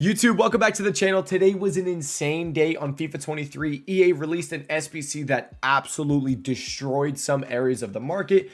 YouTube, welcome back to the channel. Today was an insane day on FIFA 23. EA released an SBC that absolutely destroyed some areas of the market.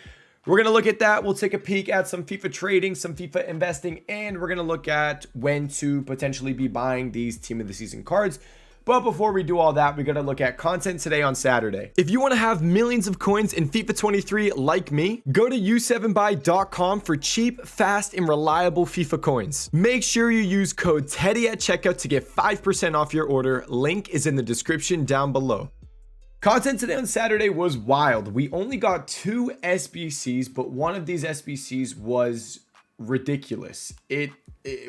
We're going to look at that. We'll take a peek at some FIFA trading, some FIFA investing, and we're going to look at when to potentially be buying these team of the season cards. But before we do all that, we got to look at content today on Saturday. If you want to have millions of coins in FIFA 23 like me, go to u7buy.com for cheap, fast, and reliable FIFA coins. Make sure you use code TEDDY at checkout to get 5% off your order. Link is in the description down below. Content today on Saturday was wild. We only got 2 SBCs, but one of these SBCs was ridiculous.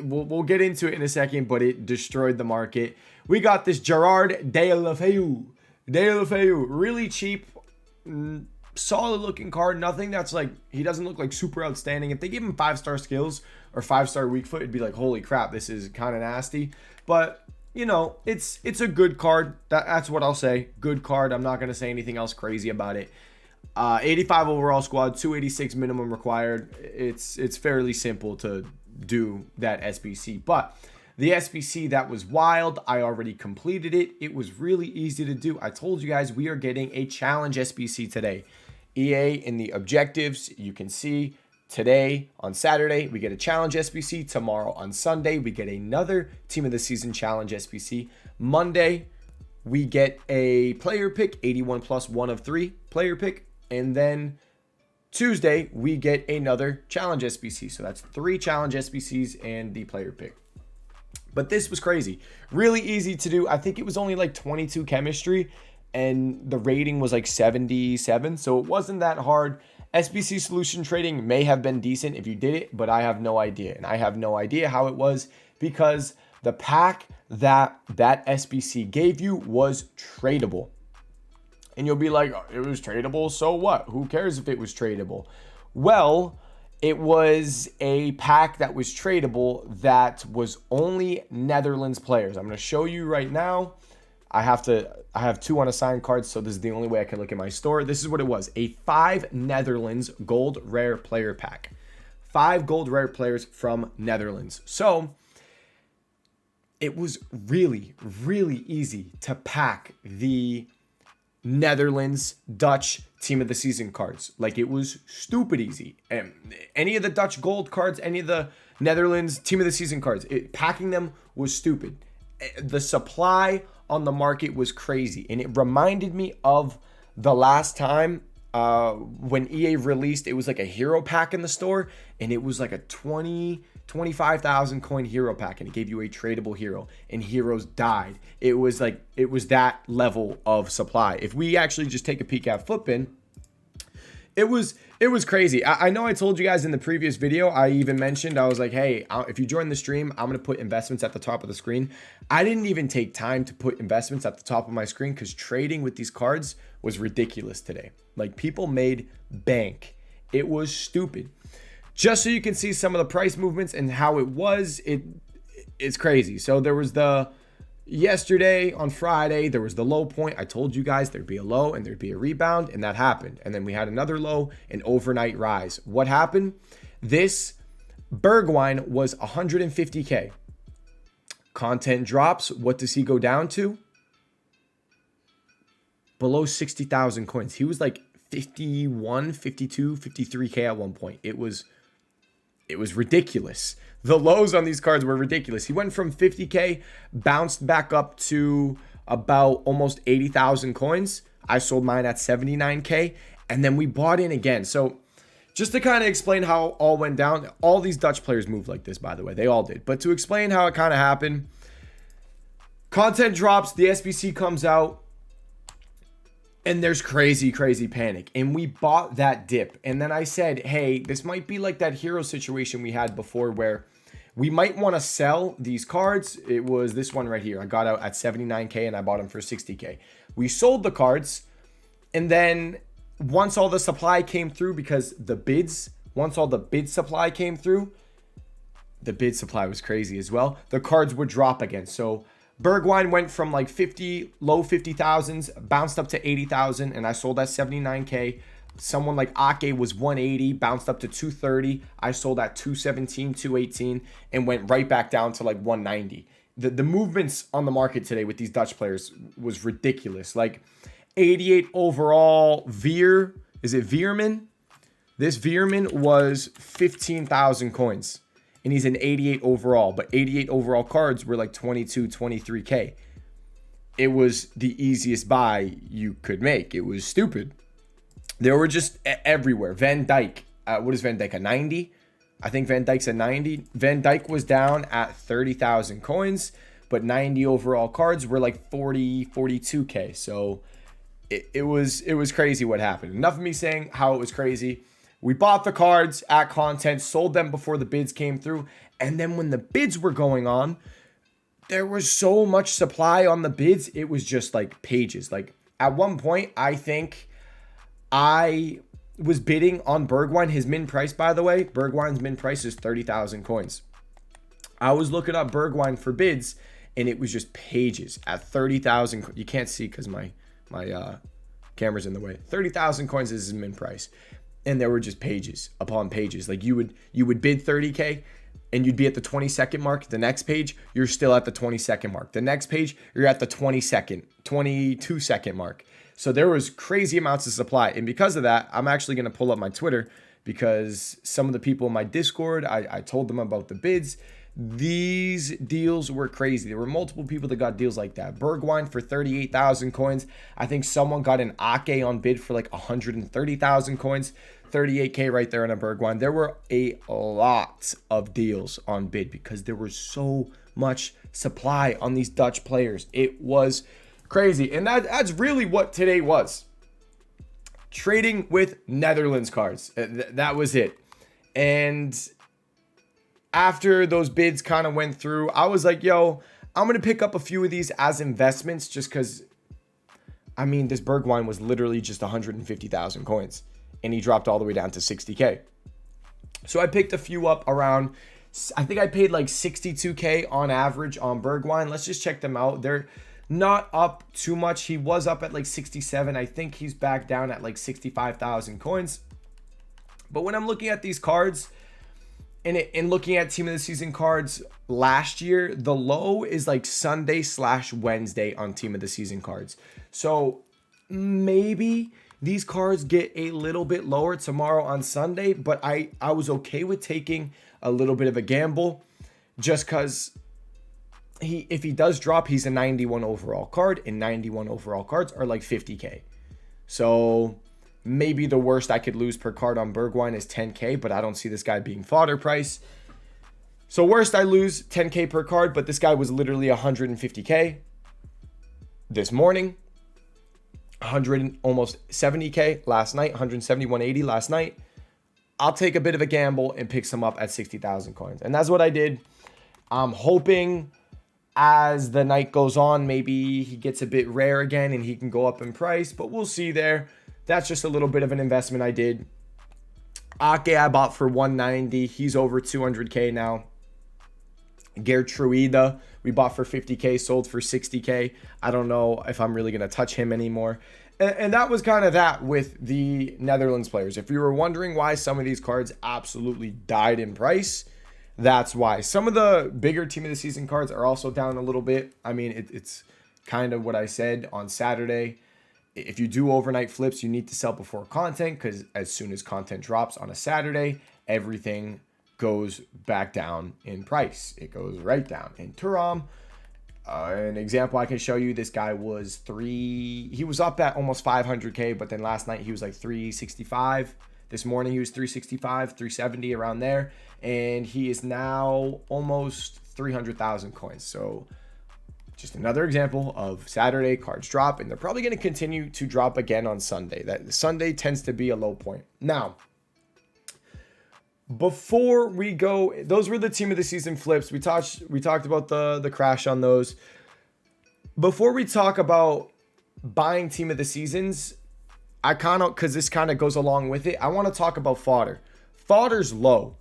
We'll get into it in a second, but it destroyed the market. We got this Gerard Deulofeu, really cheap, solid looking card. Nothing that's like, he doesn't look like super outstanding. If they give him 5-star skills or 5-star weak foot, it'd be like, holy crap, this is kind of nasty. But you know, it's a good card. That's what I'll say. Good card. I'm not going to say anything else crazy about it. 85 overall squad, 286 minimum required. It's fairly simple to do that SBC. But the SBC that was wild, I already completed it. It was really easy to do. I told you guys we are getting a challenge SBC today. EA in the objectives, you can see today on Saturday, we get a challenge SBC. Tomorrow on Sunday, we get another team of the season challenge SBC. Monday, we get a player pick, 81 plus 1 of 3 player pick. And then Tuesday, we get another challenge SBC. So that's 3 challenge SBCs and the player pick. But this was crazy. Really easy to do. I think it was only like 22 chemistry and the rating was like 77. So it wasn't that hard. SBC solution trading may have been decent if you did it, but I have no idea. And I have no idea how it was because the pack that SBC gave you was tradable. And you'll be like, oh, it was tradable, so what? Who cares if it was tradable? Well, it was a pack that was tradable that was only Netherlands players. I'm going to show you right now. I have 2 unassigned cards, so this is the only way I can look at my store. This is what it was. A 5 Netherlands gold rare player pack. 5 gold rare players from Netherlands. So it was really, really easy to pack the Netherlands Dutch team of the season cards. Like, it was stupid easy. And any of the Dutch gold cards, any of the Netherlands team of the season cards, packing them was stupid. The supply on the market was crazy, and it reminded me of the last time when EA released, it was like a hero pack in the store, and it was like a 25,000 coin hero pack, and it gave you a tradable hero, and heroes died. It was that level of supply. If we actually just take a peek at Footbin, it was crazy. I know I told you guys in the previous video, I even mentioned, I was like, hey, if you join the stream, I'm going to put investments at the top of the screen. I didn't even take time to put investments at the top of my screen because trading with these cards was ridiculous today. Like, people made bank. It was stupid. Just so you can see some of the price movements and how it was, it's crazy. So there was yesterday on Friday, there was the low point. I told you guys there'd be a low and there'd be a rebound, and that happened. And then we had another low, an overnight rise. What happened? This Bergwijn was 150K. Content drops. What does he go down to? Below 60,000 coins. He was like 51, 52, 53K at one point. It was ridiculous. The lows on these cards were ridiculous. He went from 50K, bounced back up to about almost 80,000 coins. I sold mine at 79K, and then we bought in again. So just to kind of explain how all went down, all these Dutch players moved like this, by the way. They all did. But to explain how it kind of happened, content drops, the SBC comes out, and there's crazy panic. And we bought that dip. And then I said, hey, this might be like that hero situation we had before where we might want to sell these cards. It was this one right here. I got out at 79K and I bought them for 60K. We sold the cards. And then once all the supply came through, because once all the bid supply came through, the bid supply was crazy as well. The cards would drop again. So Bergwijn went from like 50, low 50,000s, bounced up to 80,000, and I sold at 79K. Someone like Ake was 180, bounced up to 230. I sold at 217, 218, and went right back down to like 190. the movements on the market today with these Dutch players was ridiculous. Like 88 overall Veer, is it Veerman? This Veerman was 15,000 coins and he's an 88 overall, but 88 overall cards were like 22, 23K. It was the easiest buy you could make. It was stupid. They were just everywhere. Van Dijk, what is Van Dijk, a 90? I think Van Dijk's a 90. Van Dijk was down at 30,000 coins, but 90 overall cards were like 40, 42K. So it was crazy what happened. Enough of me saying how it was crazy. We bought the cards at content, sold them before the bids came through. And then when the bids were going on, there was so much supply on the bids. It was just like pages. Like at one point, I think I was bidding on Bergwijn. His min price, by the way, Bergwijn's min price is 30,000 coins. I was looking up Bergwijn for bids and it was just pages at 30,000. You can't see because my camera's in the way. 30,000 coins is his min price. And there were just pages upon pages. Like you would bid 30K and you'd be at the 20-second mark. The next page, you're still at the 20-second mark. The next page, you're at the 22-second mark. So there was crazy amounts of supply. And because of that, I'm actually going to pull up my Twitter because some of the people in my Discord, I told them about the bids. These deals were crazy. There were multiple people that got deals like that. Bergwijn for 38,000 coins. I think someone got an Ake on bid for like 130,000 coins. 38K right there on a Bergwijn. There were a lot of deals on bid because there was so much supply on these Dutch players. It was crazy. And that's really what today was. Trading with Netherlands cards. That was it. And after those bids kind of went through, I was like, yo, I'm going to pick up a few of these as investments just because, I mean, this Bergwijn was literally just 150,000 coins and he dropped all the way down to 60K. So I picked a few up around, I think I paid like 62K on average on Bergwijn. Let's just check them out. They're not up too much. He was up at like 67. I think he's back down at like 65,000 coins. But when I'm looking at these cards, and looking at team of the season cards last year, the low is like Sunday/Wednesday on team of the season cards. So maybe these cards get a little bit lower tomorrow on Sunday, but I was okay with taking a little bit of a gamble just because if he does drop, he's a 91 overall card, and 91 overall cards are like 50K. So maybe the worst I could lose per card on Bergwijn is 10K, but I don't see this guy being fodder price. So worst I lose 10K per card, but this guy was literally 150K this morning. 100 almost 70K last night, 171.80 last night. I'll take a bit of a gamble and pick some up at 60,000 coins. And that's what I did. I'm hoping as the night goes on, maybe he gets a bit rare again and he can go up in price, but we'll see there. That's just a little bit of an investment I did. Ake I bought for 190. He's over 200K now. Gertruida we bought for 50K, sold for 60K. I don't know if I'm really going to touch him anymore. And that was kind of that with the Netherlands players. If you were wondering why some of these cards absolutely died in price, that's why. Some of the bigger team of the season cards are also down a little bit. I mean, it's kind of what I said on Saturday. If you do overnight flips, you need to sell before content because as soon as content drops on a Saturday, everything goes back down in price. It goes right down. In Thuram, an example I can show you, this guy was he was up at almost 500K, but then last night he was like 365. This morning he was 365, 370 around there, and he is now almost 300,000 coins. So just another example of Saturday cards drop, and they're probably going to continue to drop again on Sunday. That Sunday tends to be a low point. Now, before we go, those were the team of the season flips. We talked about the crash on those. Before we talk about buying team of the seasons, I kind of, because this kind of goes along with it, I want to talk about fodder. Fodder's low.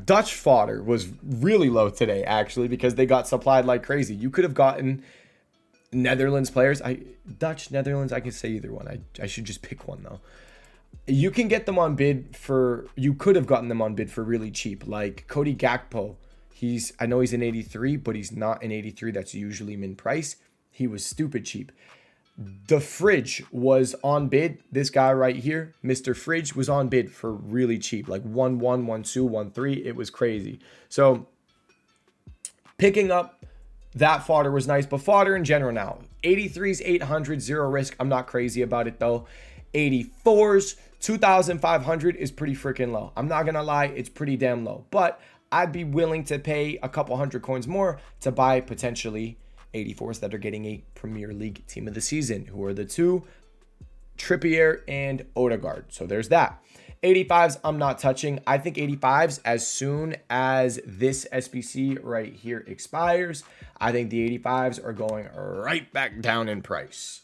Dutch fodder was really low today, actually, because they got supplied like crazy. You could have gotten Netherlands players. Dutch, Netherlands, I can say either one. I should just pick one, though. You can get them on bid for, you could have gotten them on bid for really cheap, like Cody Gakpo. I know he's an 83, but he's not an 83 that's usually min price. He was stupid cheap. The Fridge was on bid. This guy right here, Mr. Fridge, was on bid for really cheap, like 1-1, 1-2, 1-3. It was crazy. So picking up that fodder was nice, but fodder in general now, 83s, 800, zero risk. I'm not crazy about it though. 84s, 2,500 is pretty freaking low. I'm not gonna lie, it's pretty damn low, but I'd be willing to pay a couple hundred coins more to buy potentially 84s that are getting a Premier League team of the season, who are the two, Trippier and Odegaard. So there's that. 85s, I'm not touching. I think 85s, as soon as this SBC right here expires, I think the 85s are going right back down in price.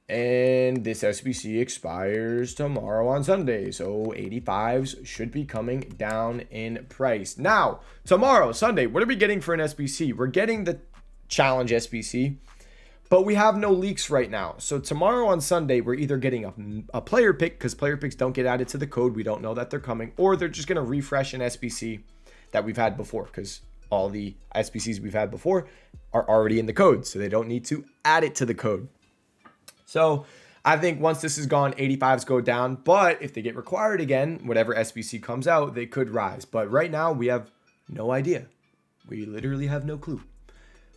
And this SBC expires tomorrow on Sunday. So 85s should be coming down in price. Now, tomorrow, Sunday, what are we getting for an SBC? We're getting the Challenge SBC, but we have no leaks right now. So tomorrow on Sunday, we're either getting a player pick, because player picks don't get added to the code. We don't know that they're coming, or they're just going to refresh an SBC that we've had before, because all the SBCs we've had before are already in the code, so they don't need to add it to the code. So I think once this is gone, 85s go down, but if they get required again, whatever SBC comes out, they could rise. But right now we have no idea. We literally have no clue.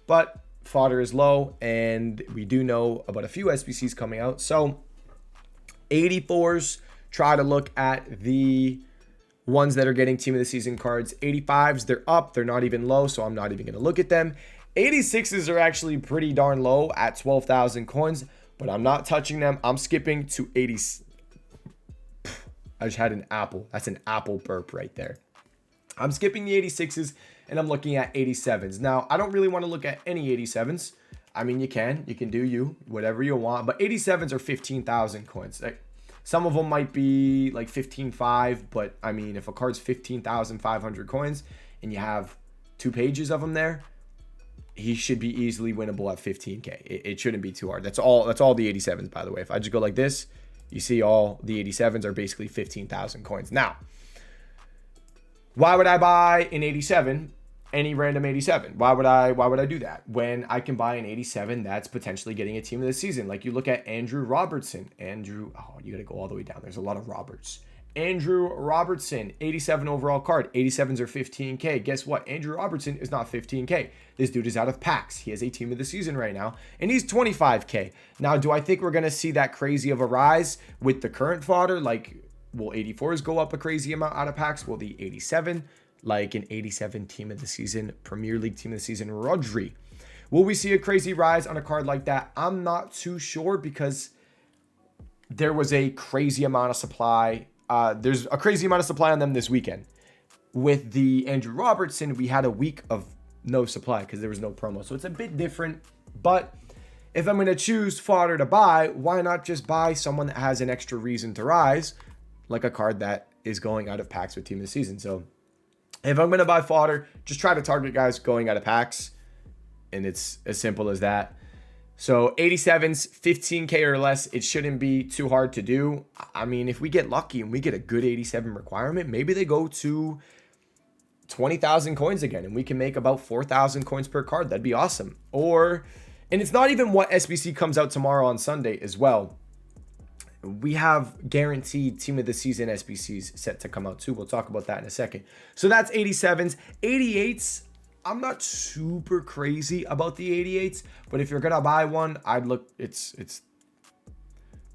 But fodder is low, and we do know about a few SBCs coming out. So 84s, try to look at the ones that are getting team of the season cards. 85s, they're up. They're not even low, so I'm not even going to look at them. 86s are actually pretty darn low at 12,000 coins, but I'm not touching them. I'm skipping to 80. I just had an apple. That's an apple burp right there. I'm skipping the 86s, and I'm looking at 87s. Now, I don't really want to look at any 87s. I mean, you can do whatever you want, but 87s are 15,000 coins. Like, some of them might be like 15.5, but I mean, if a card's 15,500 coins and you have 2 pages of them there, he should be easily winnable at 15K. It shouldn't be too hard. That's all the 87s, by the way. If I just go like this, you see all the 87s are basically 15,000 coins. Now, why would I buy an 87, any random 87? Why would I do that when I can buy an 87 that's potentially getting a team of the season? Like, you look at Andrew Robertson. You got to go all the way down. There's a lot of Roberts. Andrew Robertson, 87 overall card. 87s are 15K. Guess what? Andrew Robertson is not 15K. This dude is out of packs. He has a team of the season right now, and he's 25K. Now, do I think we're going to see that crazy of a rise with the current fodder? Like, will 84s go up a crazy amount out of packs? Will the 87, like an 87 team of the season, Premier League team of the season, Rodri? Will we see a crazy rise on a card like that? I'm not too sure, because there was a crazy amount of supply. There's a crazy amount of supply on them this weekend. With the Andrew Robertson, we had a week of no supply because there was no promo. So it's a bit different. But if I'm going to choose fodder to buy, why not just buy someone that has an extra reason to rise, like a card that is going out of packs with team of the season? So if I'm going to buy fodder, just try to target guys going out of packs. And it's as simple as that. So 87s, 15K or less, it shouldn't be too hard to do. I mean, if we get lucky and we get a good 87 requirement, maybe they go to 20,000 coins again, and we can make about 4,000 coins per card. That'd be awesome. And it's not even what SBC comes out tomorrow on Sunday as well. We have guaranteed team of the season SBCs set to come out too. We'll talk about that in a second. So that's 87s. 88s, I'm not super crazy about the 88s, but if you're gonna buy one, I'd look. It's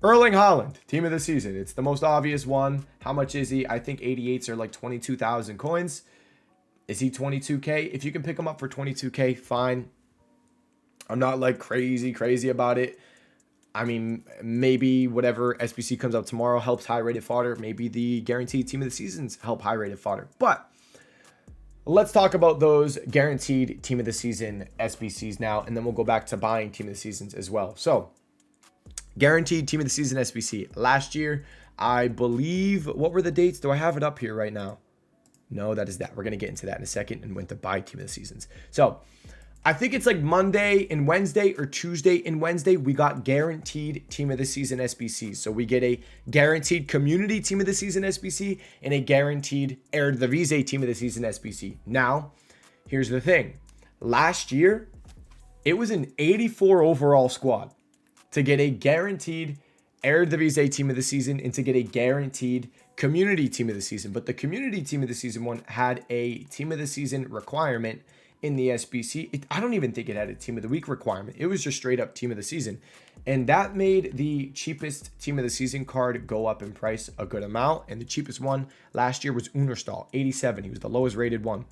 Erling Haaland, team of the season. It's the most obvious one. How much is he? I think 88s are like 22,000 coins. Is he 22K? If you can pick him up for 22K, fine. I'm not like crazy about it. I mean, maybe whatever SBC comes out tomorrow helps high-rated fodder. Maybe the guaranteed team of the seasons help high-rated fodder. But let's talk about those guaranteed team of the season SBCs now, and then we'll go back to buying team of the seasons as well. So, guaranteed team of the season SBC. Last year, I believe, what were the dates? Do I have it up here right now? No, that is that. We're going to get into that in a second and when to buy team of the seasons. So, I think it's like Monday and Wednesday or Tuesday and Wednesday, we got guaranteed team of the season SBCs. So we get a guaranteed community team of the season SBC and a guaranteed eredivisie team of the season SBC. Now, Here's the thing. Last year, it was an 84 overall squad to get a guaranteed eredivisie team of the season and to get a guaranteed community team of the season. But the community team of the season one had a team of the season requirement in the SBC. I don't even think it had a team of the week requirement. It was just straight up team of the season. And that made the cheapest team of the season card go up in price a good amount. And the cheapest one last year was Unerstal, 87. He was the lowest rated one.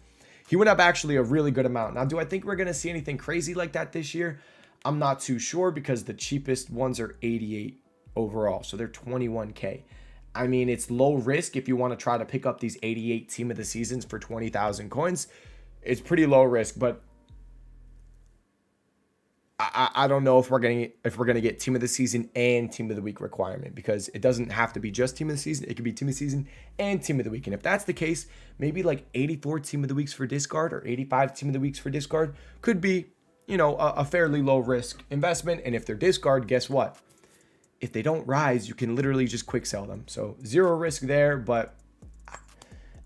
He went up actually a really good amount. Now, do I think we're going to see anything crazy like that this year? I'm not too sure because the cheapest ones are 88 overall. So they're 21K. I mean, it's low risk if you want to try to pick up these 88 team of the seasons for 20,000 coins. It's pretty low risk, but I don't know if we're gonna get team of the season and team of the week requirement, because it doesn't have to be just team of the season. It could be team of the season and team of the week. And if that's the case, maybe like 84 team of the weeks for discard or 85 team of the weeks for discard could be, you know, a fairly low risk investment. And if they're discard, guess what? If they don't rise, you can literally just quick sell them. So zero risk there, but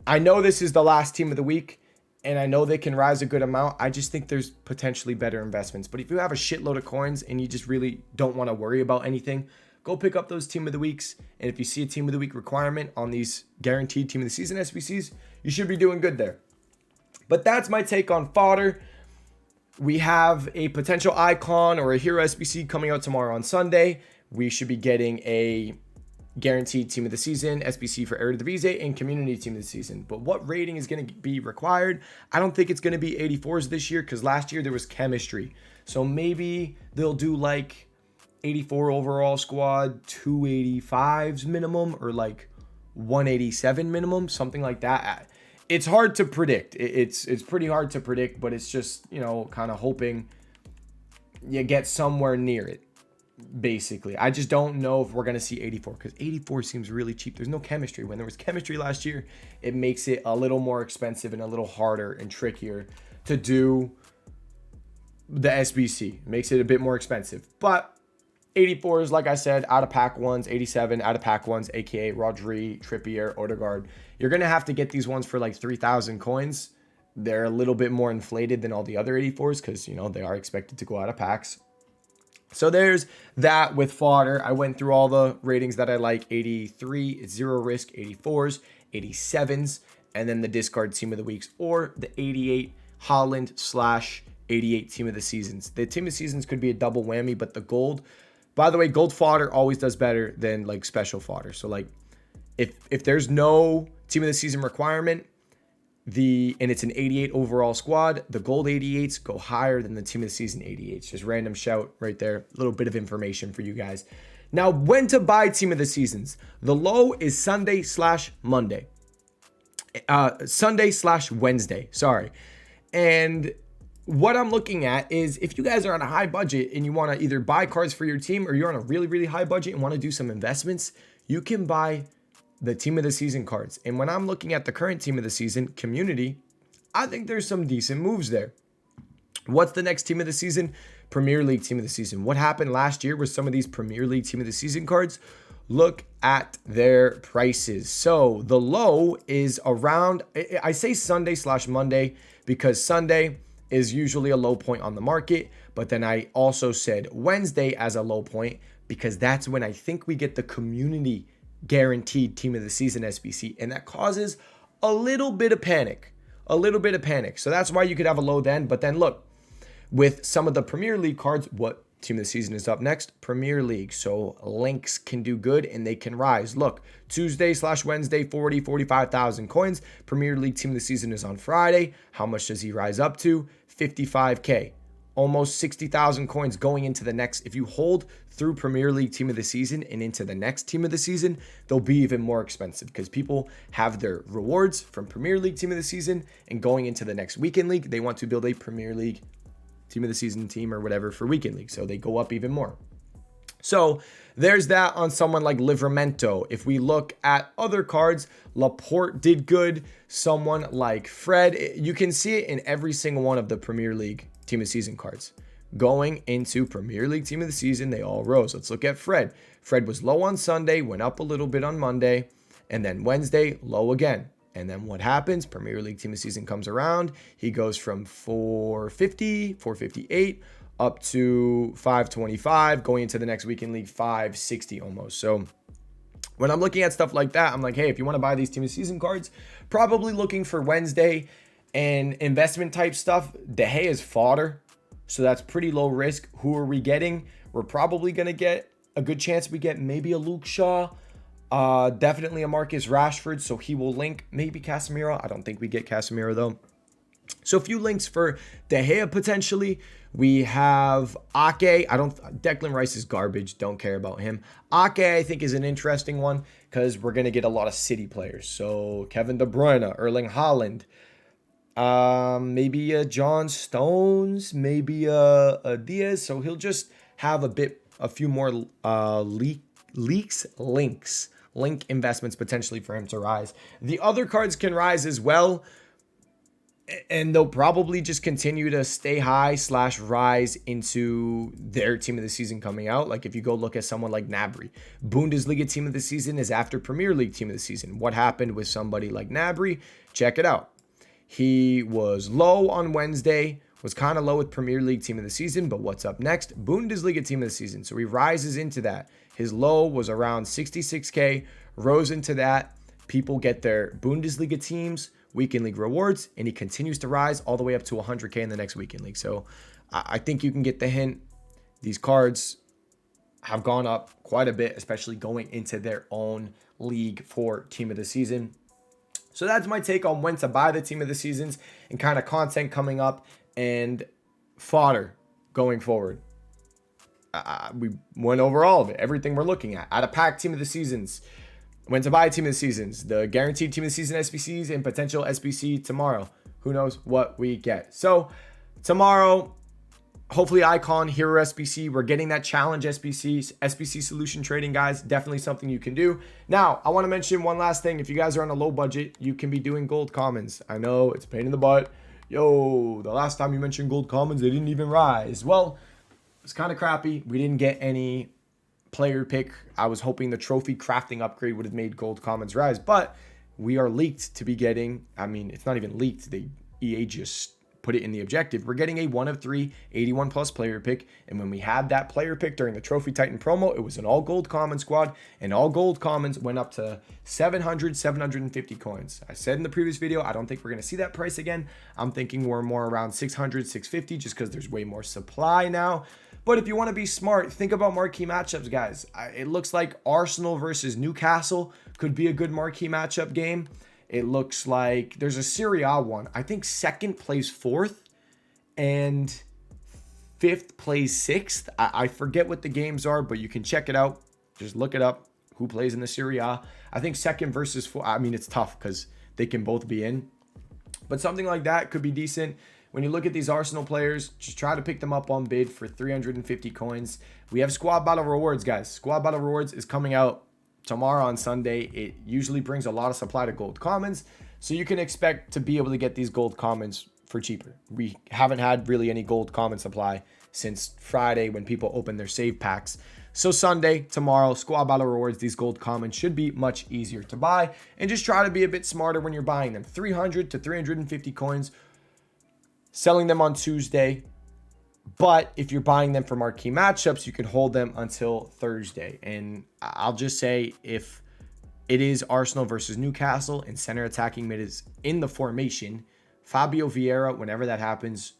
I know this is the last team of the week. And I know they can rise a good amount. I just think there's potentially better investments. But if you have a shitload of coins and you just really don't want to worry about anything, go pick up those team of the weeks. And if you see a team of the week requirement on these guaranteed team of the season SBCs, you should be doing good there. But that's my take on Fodder. We have a potential icon or a hero SBC coming out tomorrow on Sunday. We should be getting a guaranteed team of the season, SBC for eredivisie, and community team of the season. But what rating is going to be required? I don't think it's going to be 84s this year, because last year there was chemistry. So maybe they'll do like 84 overall squad, 285s minimum, or like 187 minimum, something like that. It's hard to predict. It's pretty hard to predict, but it's just, you know, kind of hoping you get somewhere near it. Basically, I just don't know if we're going to see 84, because 84 seems really cheap. There's no chemistry. When there was chemistry last year, it makes it a little more expensive and a little harder and trickier to do the SBC. It makes it a bit more expensive. But 84s, like I said, out of pack ones, 87 out of pack ones, aka Rodri, Trippier, Odegaard. You're going to have to get these ones for like 3,000 coins. They're a little bit more inflated than all the other 84s because, you know, they are expected to go out of packs. So there's that with Fodder. I went through all the ratings that I like. 83, it's zero risk, 84s, 87s, and then the discard team of the weeks, or the 88 Holland / 88 team of the seasons. The team of the seasons could be a double whammy, but the gold, by the way, gold Fodder always does better than like special Fodder. So like if there's no team of the season requirement, and it's an 88 overall squad, the gold 88s go higher than the team of the season 88s. Just random shout right there. A little bit of information for you guys. Now, when to buy team of the seasons. The low is Sunday / Monday. Sunday / Wednesday. Sorry. And what I'm looking at is if you guys are on a high budget and you want to either buy cards for your team, or you're on a really, really high budget and want to do some investments, you can buy the team of the season cards. And when I'm looking at the current team of the season, community, I think there's some decent moves there. What's the next team of the season? Premier League team of the season. What happened last year with some of these Premier League team of the season cards? Look at their prices. So the low is around, I say Sunday / Monday because Sunday is usually a low point on the market. But then I also said Wednesday as a low point because that's when I think we get the community guaranteed team of the season SBC, and that causes a little bit of panic. So that's why you could have a low then. But then look, with some of the Premier League cards, what team of the season is up next? Premier League. So links can do good and they can rise. Look, Tuesday / Wednesday, 45,000 coins. Premier League team of the season is on Friday. How much does he rise up to? 55K. Almost 60,000 coins going into the next. If you hold through Premier League team of the season and into the next team of the season, they'll be even more expensive because people have their rewards from Premier League team of the season, and going into the next weekend league, they want to build a Premier League team of the season team or whatever for weekend league. So they go up even more. So there's that on someone like Livramento. If we look at other cards, Laporte did good. Someone like Fred, you can see it in every single one of the Premier League team of the season cards. Going into Premier League team of the season, they all rose. Let's look at Fred. Fred was low on Sunday, went up a little bit on Monday, and then Wednesday, low again. And then what happens? Premier League team of the season comes around. He goes from 450, 458 up to 525, going into the next weekend league, 560 almost. So when I'm looking at stuff like that, I'm like, hey, if you want to buy these team of the season cards, probably looking for Wednesday and investment type stuff. De Gea is fodder, so that's pretty low risk. Who are we getting? We're probably going to get a good chance we get maybe a Luke Shaw, definitely a Marcus Rashford, so he will link. Maybe Casemiro. I don't think we get Casemiro though. So a few links for De Gea potentially. We have Ake. Declan Rice is garbage. Don't care about him. Ake, I think, is an interesting one because we're going to get a lot of City players. So Kevin De Bruyne, Erling Haaland, maybe a John Stones, maybe a Diaz. So he'll just have a few more link investments potentially for him to rise. The other cards can rise as well, and they'll probably just continue to stay high / rise into their team of the season coming out. Like if you go look at someone like Gnabry, Bundesliga team of the season is after Premier League team of the season. What happened with somebody like Gnabry? Check it out. He was low on Wednesday, was kind of low with Premier League team of the season, but what's up next? Bundesliga team of the season. So he rises into that. His low was around 66K, rose into that. People get their Bundesliga teams, weekend league rewards, and he continues to rise all the way up to 100K in the next weekend league. So I think you can get the hint. These cards have gone up quite a bit, especially going into their own league for team of the season. So that's my take on when to buy the team of the seasons and kind of content coming up and fodder going forward. We went over all of it, everything we're looking at. Out of pack team of the seasons, when to buy team of the seasons, the guaranteed team of the season SBCs, and potential SBC tomorrow. Who knows what we get. So tomorrow, hopefully Icon, Hero SBC. We're getting that challenge SBC solution trading, guys. Definitely something you can do. Now, I want to mention one last thing. If you guys are on a low budget, you can be doing gold commons. I know it's a pain in the butt. Yo, the last time you mentioned gold commons, they didn't even rise. Well, it's kind of crappy. We didn't get any player pick. I was hoping the trophy crafting upgrade would have made gold commons rise, but we are leaked to be getting, I mean, it's not even leaked. EA just put it in the objective. We're getting a 1 of 3 81 plus player pick. And when we had that player pick during the Trophy Titan promo, it was an all gold common squad, and all gold commons went up to 750 coins. I said in the previous video, I don't think we're going to see that price again. I'm thinking we're more around 650 just because there's way more supply now. But if you want to be smart, think about marquee matchups, guys. It looks like Arsenal versus Newcastle could be a good marquee matchup game. It looks like there's a Serie A one. I think second plays fourth and fifth plays sixth. I forget what the games are, but you can check it out. Just look it up. Who plays in the Serie A? I think second versus fourth. I mean, it's tough because they can both be in. But something like that could be decent. When you look at these Arsenal players, just try to pick them up on bid for 350 coins. We have Squad Battle Rewards, guys. Squad Battle Rewards is coming out tomorrow on Sunday. It usually brings a lot of supply to gold commons, so you can expect to be able to get these gold commons for cheaper. We haven't had really any gold common supply since Friday when people open their save packs. So Sunday, tomorrow, Squad Battle Rewards, these gold commons should be much easier to buy, and just try to be a bit smarter when you're buying them. 300 to 350 coins. Selling them on Tuesday, but if you're buying them for marquee matchups, you can hold them until Thursday. And I'll just say, if it is Arsenal versus Newcastle and center attacking mid is in the formation, Fabio Vieira, whenever that happens,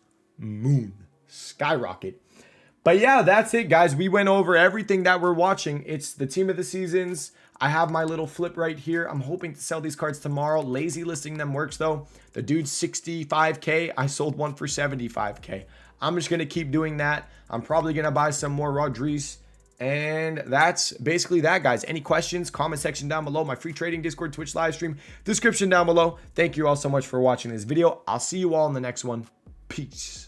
skyrocket. But yeah, that's it, guys. We went over everything that we're watching. It's the team of the seasons. I have my little flip right here. I'm hoping to sell these cards tomorrow. Lazy listing them works though. The dude's 65K. I sold one for 75K. I'm just going to keep doing that. I'm probably going to buy some more Rodriguez. And that's basically that, guys. Any questions? Comment section down below. My free trading Discord, Twitch live stream, description down below. Thank you all so much for watching this video. I'll see you all in the next one. Peace.